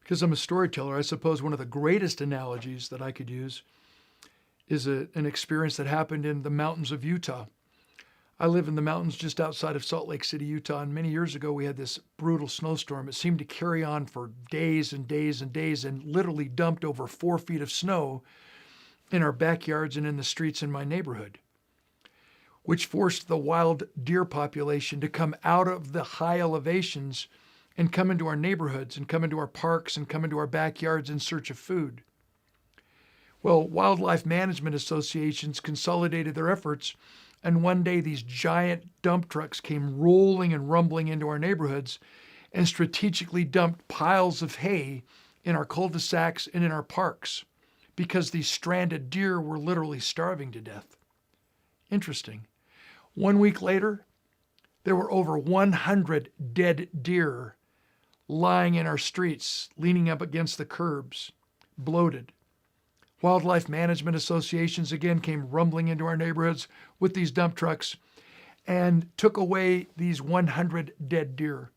Because I'm a storyteller, I suppose one of the greatest analogies that I could use is an experience that happened in the mountains of Utah. I live in the mountains just outside of Salt Lake City, Utah, and many years ago we had this brutal snowstorm. It seemed to carry on for days and days and days and literally dumped over 4 feet of snow in our backyards and in the streets in my neighborhood, which forced the wild deer population to come out of the high elevations and come into our neighborhoods and come into our parks and come into our backyards in search of food. Well, wildlife management associations consolidated their efforts, and one day these giant dump trucks came rolling and rumbling into our neighborhoods and strategically dumped piles of hay in our cul-de-sacs and in our parks because these stranded deer were literally starving to death. Interesting. 1 week later, there were over 100 dead deer lying in our streets, leaning up against the curbs, bloated. Wildlife management associations again came rumbling into our neighborhoods with these dump trucks and took away these 100 dead deer.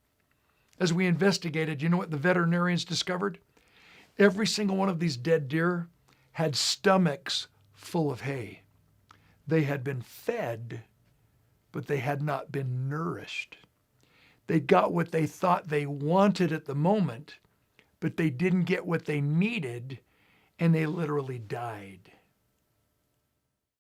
As we investigated, you know what the veterinarians discovered? Every single one of these dead deer had stomachs full of hay. They had been fed, but they had not been nourished. They got what they thought they wanted at the moment, but they didn't get what they needed, and they literally died.